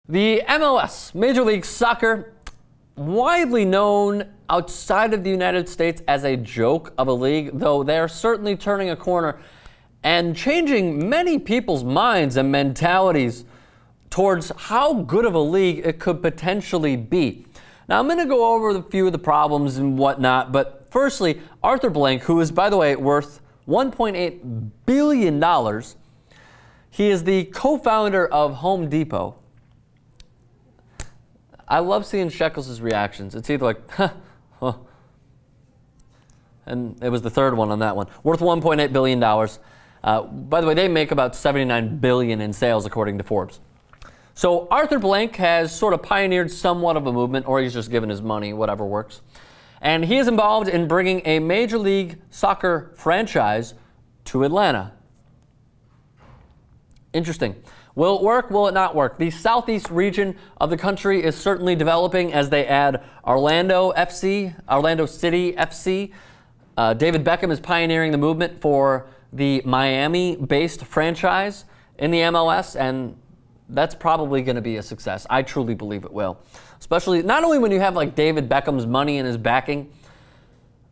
The MLS, Major League Soccer, widely known outside of the United States as a joke of a league, though they're certainly turning a corner and changing many people's minds and mentalities towards how good of a league it could potentially be. Now, I'm going to go over a few of the problems and whatnot, but firstly, Arthur Blank, who is, by the way, worth $1.8 billion, he is the co-founder of Home Depot. I love seeing Shekels' reactions. It's either like, huh, and it was the third one on that one. Worth $1.8 billion. By the way, they make about $79 billion in sales, according to Forbes. So Arthur Blank has sort of pioneered somewhat of a movement, or he's just given his money, whatever works. And he is involved in bringing a Major League Soccer franchise to Atlanta. Interesting. Will it work? Will it not work? The southeast region of the country is certainly developing as they add Orlando City FC. David Beckham is pioneering the movement for the Miami-based franchise in the MLS, and that's probably going to be a success. I truly believe it will. Especially, not only when you have like David Beckham's money and his backing,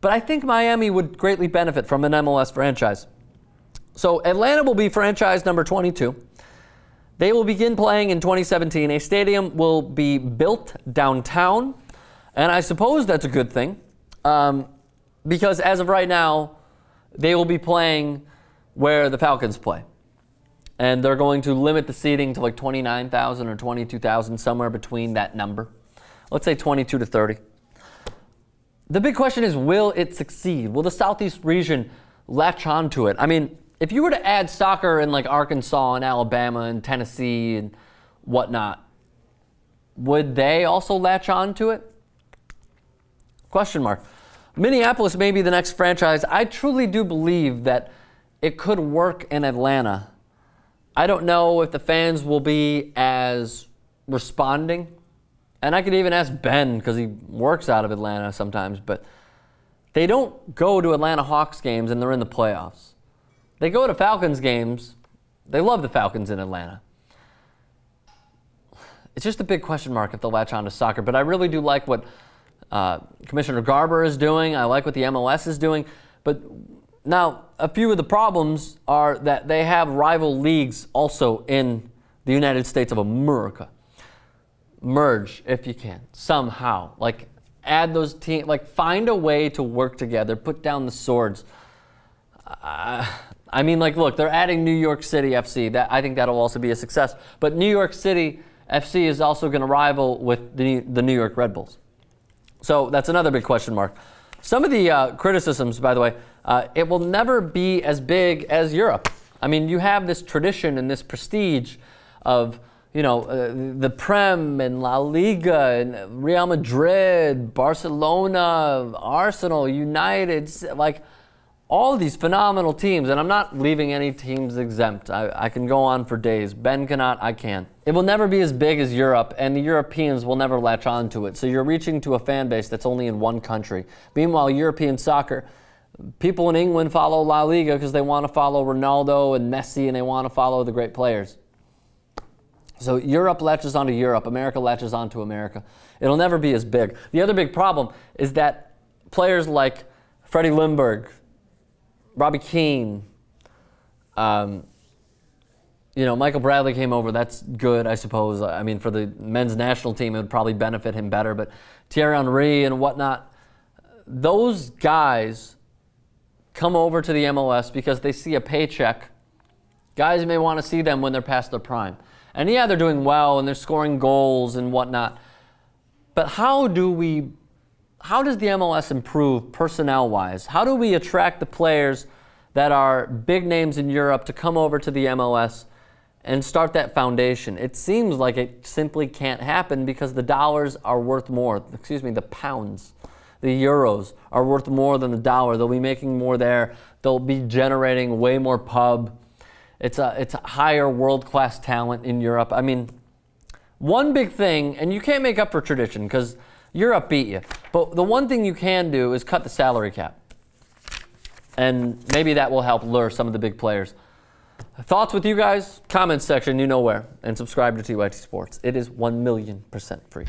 but I think Miami would greatly benefit from an MLS franchise. So Atlanta will be franchise number 22. They will begin playing in 2017. A stadium will be built downtown, and I suppose that's a good thing because as of right now, they will be playing where the Falcons play. And they're going to limit the seating to like 29,000 or 22,000, somewhere between that number. Let's say 22 to 30. The big question is, will it succeed? Will the southeast region latch onto it? I mean, if you were to add soccer in like Arkansas and Alabama and Tennessee and whatnot, would they also latch on to it? Question mark. Minneapolis may be the next franchise. I truly do believe that it could work in Atlanta. I don't know if the fans will be as responding. And I could even ask Ben, because he works out of Atlanta sometimes, but they don't go to Atlanta Hawks games and they're in the playoffs. They go to Falcons games. They love the Falcons in Atlanta. It's just a big question mark if they'll latch on to soccer. But I really do like what Commissioner Garber is doing. I like what the MLS is doing. But now, a few of the problems are that they have rival leagues also in the United States of America. Merge, if you can, somehow. Like, add those teams. Like, find a way to work together. Put down the swords. I mean, like, look, they're adding New York City FC. I think that'll also be a success. But New York City FC is also going to rival with the New York Red Bulls. So that's another big question mark. Some of the criticisms, by the way, it will never be as big as Europe. I mean, you have this tradition and this prestige of, you know, the Prem and La Liga and Real Madrid, Barcelona, Arsenal, United, like, all these phenomenal teams, and I'm not leaving any teams exempt. I can go on for days. Ben cannot, I can. It will never be as big as Europe, and the Europeans will never latch on to it. So you're reaching to a fan base that's only in one country. Meanwhile, European soccer, people in England follow La Liga because they want to follow Ronaldo and Messi, and they want to follow the great players. So Europe latches onto Europe. America latches onto America. It'll never be as big. The other big problem is that players like Freddie Lindbergh, Robbie Keane, you know, Michael Bradley came over. That's good, I suppose. I mean, for the men's national team, it would probably benefit him better. But Thierry Henry and whatnot, those guys come over to the MLS because they see a paycheck. Guys may want to see them when they're past their prime. And yeah, they're doing well and they're scoring goals and whatnot. But how does the MLS improve personnel-wise? How do we attract the players that are big names in Europe to come over to the MLS and start that foundation? It seems like it simply can't happen because the dollars are worth more. Excuse me, the pounds, the euros are worth more than the dollar. They'll be making more there. They'll be generating way more pub. It's a higher world-class talent in Europe. I mean, one big thing, and you can't make up for tradition because Europe beat you. But the one thing you can do is cut the salary cap. And maybe that will help lure some of the big players. Thoughts with you guys? Comments section, you know where. And subscribe to TYT Sports. It is 1,000,000% free.